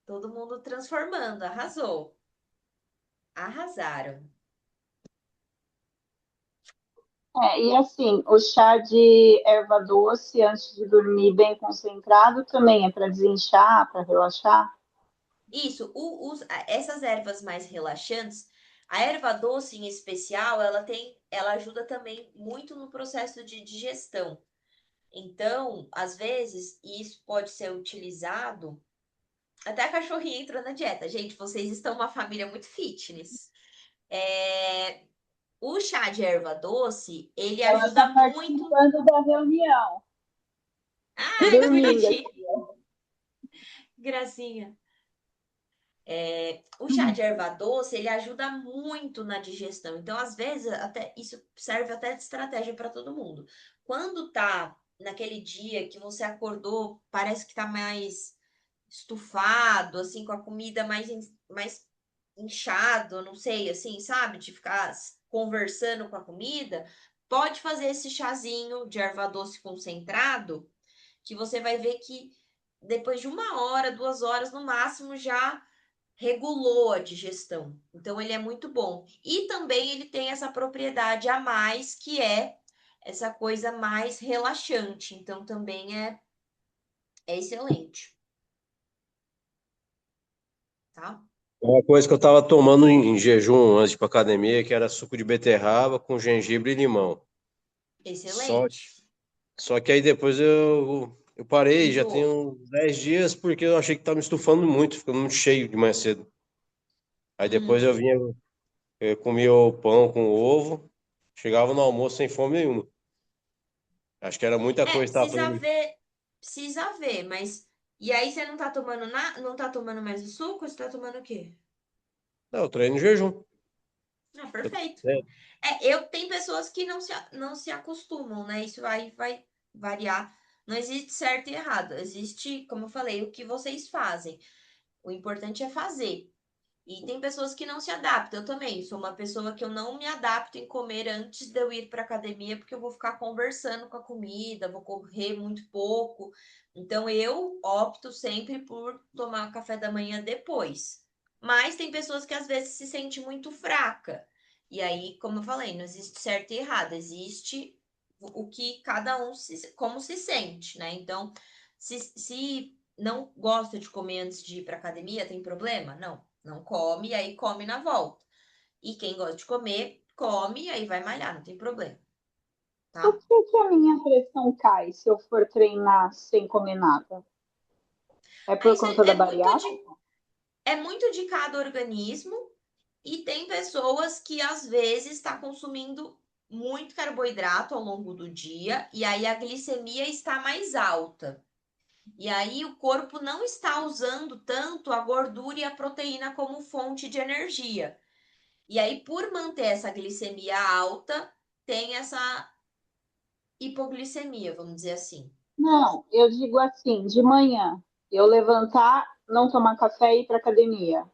Todo mundo transformando, arrasou. Arrasaram. E assim, o chá de erva doce antes de dormir bem concentrado também é para desinchar, para relaxar. Isso, essas ervas mais relaxantes, a erva doce em especial, ela ajuda também muito no processo de digestão. Então, às vezes, isso pode ser utilizado. Até a cachorrinha entrou na dieta. Gente, vocês estão uma família muito fitness. É, o chá de erva doce, ele Ela ajuda está muito. participando da reunião, Ai, que dormindo bonitinho, aqui, ó. gracinha. O chá de erva doce, ele ajuda muito na digestão. Então, às vezes, até isso serve até de estratégia para todo mundo. Quando tá naquele dia que você acordou, parece que tá mais estufado, assim, com a comida mais inchado, não sei, assim, sabe? De ficar conversando com a comida, pode fazer esse chazinho de erva doce concentrado, que você vai ver que depois de 1 hora, 2 horas no máximo, já regulou a digestão. Então, ele é muito bom. E também ele tem essa propriedade a mais, que é essa coisa mais relaxante. Então, também é excelente, tá? Uma coisa que eu tava tomando em jejum antes de ir pra academia, que era suco de beterraba com gengibre e limão. Só, Excelente. só que aí depois eu parei, já tem Enjoou. uns 10 dias, porque eu achei que tava me estufando muito, ficando muito cheio de manhã cedo. Aí depois Uhum. eu comia o pão com ovo, chegava no almoço sem fome nenhuma. Acho que era muita coisa que tava fazendo. Precisa ver, mas e aí você não tá tomando não tá tomando mais o suco, você tá tomando o quê? Não, eu treino em jejum. Ah, Eu- perfeito. é, Eu tenho pessoas que não se acostumam, né? Isso aí vai variar. Não existe certo e errado. Existe, como eu falei, o que vocês fazem. O importante é fazer. E tem pessoas que não se adaptam. Eu também sou uma pessoa que eu não me adapto em comer antes de eu ir para academia, porque eu vou ficar conversando com a comida, vou correr muito pouco. Então eu opto sempre por tomar café da manhã depois. Mas tem pessoas que às vezes se sentem muito fraca. E aí, como eu falei, não existe certo e errado, existe o que cada um como se sente, né? Então, se não gosta de comer antes de ir para academia, tem problema? Não, não come, e aí come na volta. E quem gosta de comer, come, e aí vai malhar, não tem problema, Por tá? que que a minha pressão cai se eu for treinar sem comer nada? É Aí por isso conta da bariátrica? é muito de cada organismo, e tem pessoas que às vezes está consumindo muito carboidrato ao longo do dia, e aí a glicemia está mais alta. E aí o corpo não está usando tanto a gordura e a proteína como fonte de energia. E aí, por manter essa glicemia alta, tem essa hipoglicemia, vamos dizer assim. Não, eu digo assim, de manhã, eu levantar, não tomar café e ir para academia.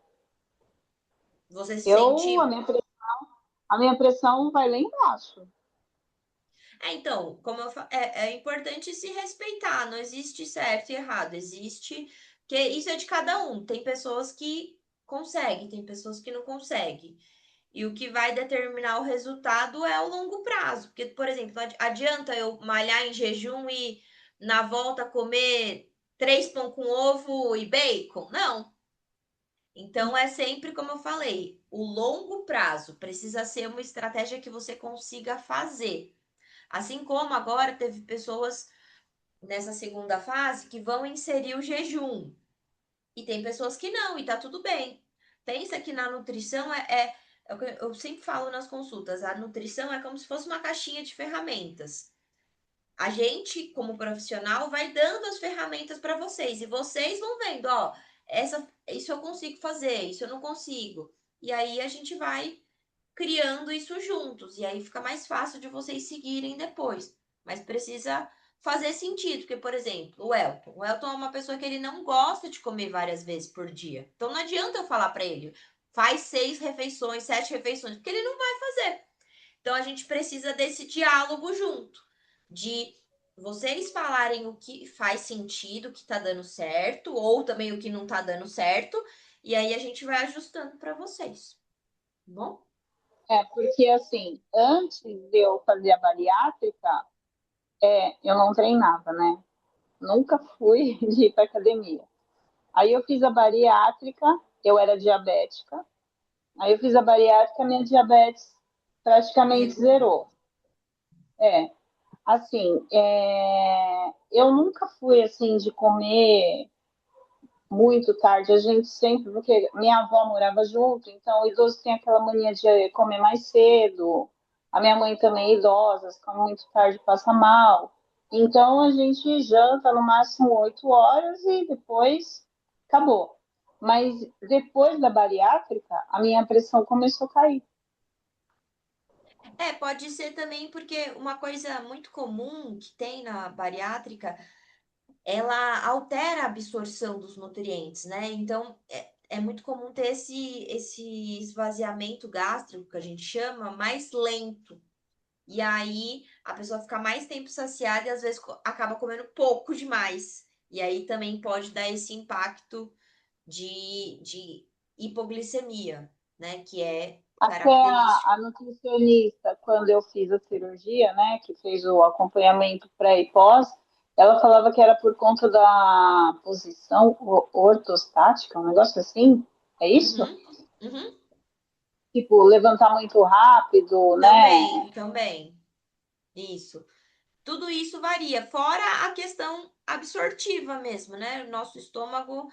Você se Eu, sente. a minha pressão vai lá embaixo. Então, é importante se respeitar, não existe certo e errado, existe. Que isso é de cada um. Tem pessoas que conseguem, tem pessoas que não conseguem. E o que vai determinar o resultado é o longo prazo. Porque, por exemplo, não adianta eu malhar em jejum e na volta comer 3 pão com ovo e bacon? Não. Então é sempre como eu falei, o longo prazo precisa ser uma estratégia que você consiga fazer. Assim como agora teve pessoas nessa segunda fase que vão inserir o jejum. E tem pessoas que não, e tá tudo bem. Pensa que na nutrição é o que eu sempre falo nas consultas, a nutrição é como se fosse uma caixinha de ferramentas. A gente, como profissional, vai dando as ferramentas para vocês e vocês vão vendo, ó, isso eu consigo fazer, isso eu não consigo. E aí a gente vai criando isso juntos. E aí fica mais fácil de vocês seguirem depois. Mas precisa fazer sentido, porque, por exemplo, o Elton é uma pessoa que ele não gosta de comer várias vezes por dia. Então não adianta eu falar para ele, faz 6 refeições, 7 refeições, porque ele não vai fazer. Então a gente precisa desse diálogo junto, de vocês falarem o que faz sentido, o que tá dando certo, ou também o que não tá dando certo, e aí a gente vai ajustando para vocês. Tá bom? É, porque assim, antes de eu fazer a bariátrica, eu não treinava, né? Nunca fui de ir para academia. Aí eu fiz a bariátrica, eu era diabética. Aí eu fiz a bariátrica, minha diabetes praticamente Regulou. zerou. É, assim, eu nunca fui assim de comer muito tarde. A gente sempre, porque minha avó morava junto, então o idoso tem aquela mania de comer mais cedo. A minha mãe também é idosa, se come muito tarde passa mal. Então a gente janta no máximo 8 horas e depois acabou. Mas depois da bariátrica, a minha pressão começou a cair. Pode ser também porque uma coisa muito comum que tem na bariátrica, ela altera a absorção dos nutrientes, né? Então, é muito comum ter esse esvaziamento gástrico, que a gente chama, mais lento. E aí, a pessoa fica mais tempo saciada e às vezes acaba comendo pouco demais. E aí também pode dar esse impacto de hipoglicemia, né? Que é Até a característico. nutricionista, quando eu fiz a cirurgia, né, que fez o acompanhamento pré e pós, ela falava que era por conta da posição ortostática, um negócio assim. É isso? Uhum, uhum. Tipo, levantar muito rápido, né? Também. Isso. Tudo isso varia, fora a questão absortiva mesmo, né? O nosso estômago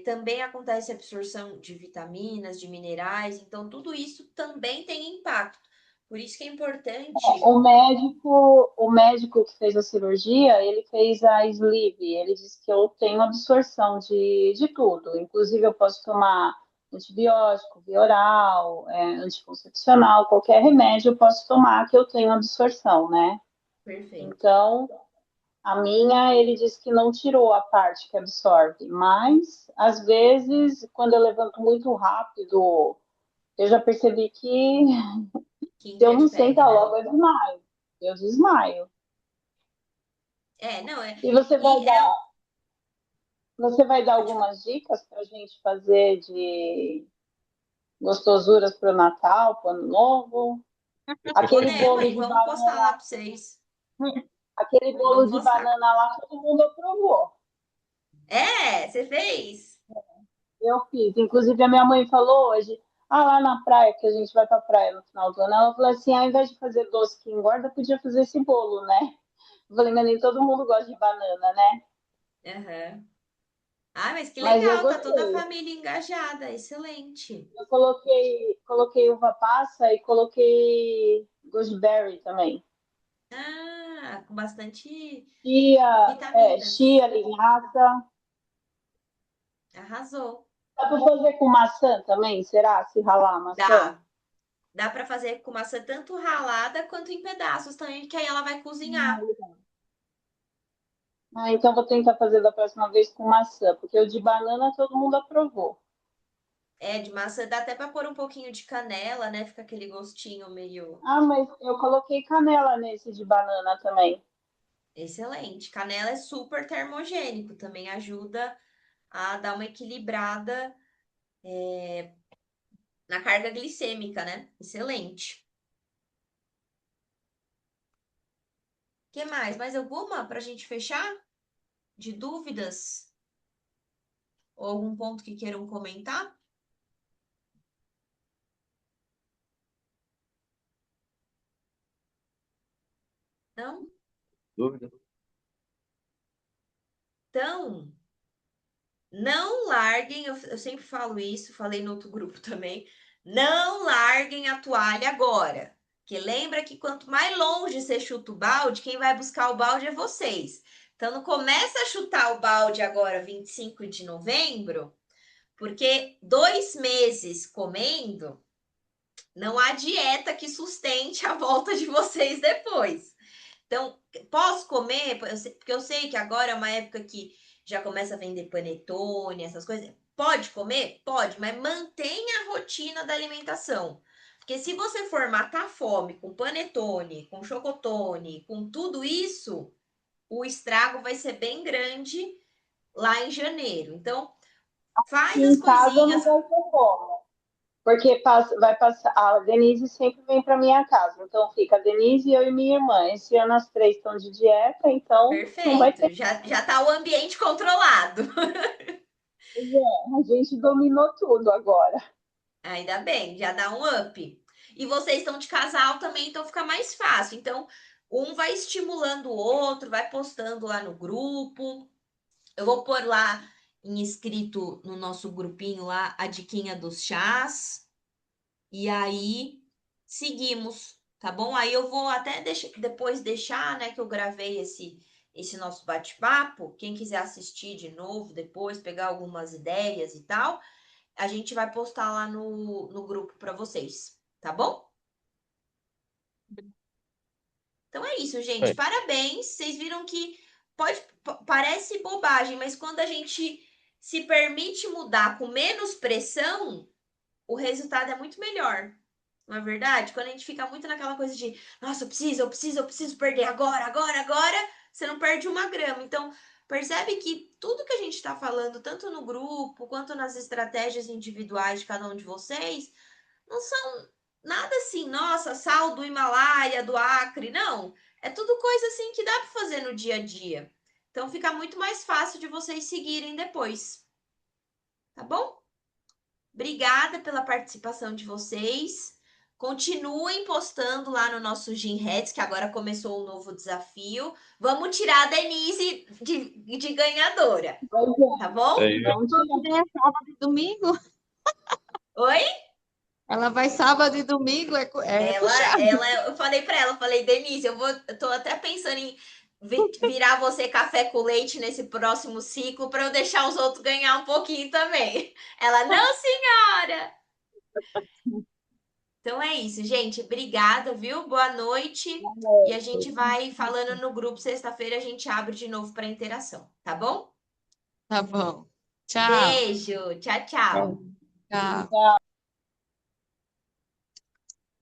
também acontece absorção de vitaminas, de minerais, então tudo isso também tem impacto. Por isso que é importante. O médico que fez a cirurgia, ele fez a sleeve. Ele disse que eu tenho absorção de tudo. Inclusive, eu posso tomar antibiótico, via oral, anticoncepcional, qualquer remédio eu posso tomar que eu tenho absorção, né? Perfeito. Então, A minha, ele disse que não tirou a parte que absorve, mas às vezes, quando eu levanto muito rápido, eu já percebi que Que se eu não interfere, sentar né? logo, eu desmaio. Eu desmaio. Não, E você e vai é, você vai dar pode falar. algumas dicas para a gente fazer de gostosuras para o Natal, para o Ano Novo? Aquele Podemos, bolo hein? de Vamos postar banana, lá para vocês. aquele bolo Vamos de postar. banana lá, todo mundo aprovou. Você fez? Eu fiz. Inclusive, a minha mãe falou hoje, lá na praia, que a gente vai pra praia no final do ano, ela falou assim, ao invés de fazer doce que engorda, podia fazer esse bolo, né? Eu falei, mas nem todo mundo gosta de banana, né? Aham. Ah, mas que Mas eu legal, tá toda a gostei. família engajada, excelente. Eu coloquei uva passa e coloquei gooseberry também. Com bastante Chia, vitaminas. linhaça. Arrasou. Dá pra fazer com maçã também, será? Se ralar a maçã? Dá. Dá para fazer com maçã tanto ralada quanto em pedaços também, que aí ela vai cozinhar. Então vou tentar fazer da próxima vez com maçã, porque o de banana todo mundo aprovou. De maçã dá até para pôr um pouquinho de canela, né? Fica aquele gostinho meio Mas eu coloquei canela nesse de banana também. excelente. Canela é super termogênico, também ajuda a dar uma equilibrada na carga glicêmica, né? Excelente. Que mais? Mais alguma para a gente fechar? De dúvidas? Ou algum ponto que queiram comentar? Não? Dúvida? Então, não larguem, eu sempre falo isso, falei no outro grupo também. Não larguem a toalha agora. Que lembra que quanto mais longe você chuta o balde, quem vai buscar o balde é vocês. Então não começa a chutar o balde agora, 25 de novembro, porque 2 meses comendo, não há dieta que sustente a volta de vocês depois. Então, posso comer? Porque eu sei que agora é uma época que já começa a vender panetone, essas coisas. Pode comer? Pode, mas mantenha a rotina da alimentação. Porque se você for matar a fome com panetone, com chocotone, com tudo isso, o estrago vai ser bem grande lá em janeiro. Então, Aqui faz as em casa não coisinhas. vai ter como. Porque vai passar, a Denise sempre vem para minha casa. Então fica a Denise, eu e minha irmã. Esse ano as três estão de dieta, então não vai ter. Perfeito. Já tá o ambiente controlado. A gente dominou tudo agora. Ainda bem, já dá um up. E vocês estão de casal também, então fica mais fácil. Então, um vai estimulando o outro, vai postando lá no grupo. Eu vou pôr lá em escrito no nosso grupinho lá a diquinha dos chás. E aí seguimos, tá bom? Aí eu vou até depois deixar, né, que eu gravei esse nosso bate-papo. Quem quiser assistir de novo depois, pegar algumas ideias e tal, a gente vai postar lá no grupo para vocês, tá bom? Então é isso, gente. Aí, Parabéns. Vocês viram que parece bobagem, mas quando a gente se permite mudar com menos pressão, o resultado é muito melhor. Não é verdade? Quando a gente fica muito naquela coisa de, nossa, eu preciso perder agora, agora, agora, você não perde uma grama. Então, percebe que tudo que a gente está falando, tanto no grupo quanto nas estratégias individuais de cada um de vocês, não são nada assim, nossa, sal do Himalaia, do Acre, não. É tudo coisa assim que dá para fazer no dia a dia. Então fica muito mais fácil de vocês seguirem depois, tá bom? Obrigada pela participação de vocês. Continuem postando lá no nosso Gin Heads, que agora começou um novo desafio. Vamos tirar a Denise de ganhadora, Pois tá é bom? aí, vamos tirar. É sábado e domingo. Oi? Ela vai sábado e domingo, é puxado. Eu falei pra ela, eu falei, Denise, eu tô até pensando em virar você café com leite nesse próximo ciclo para eu deixar os outros ganhar um pouquinho também. Ela, não, senhora! Então é isso, gente. Obrigada, viu? Boa noite. E a gente vai falando no grupo. Sexta-feira a gente abre de novo para interação, tá bom? Tá bom. Tchau. Beijo. Tchau, tchau. Tchau. Tchau.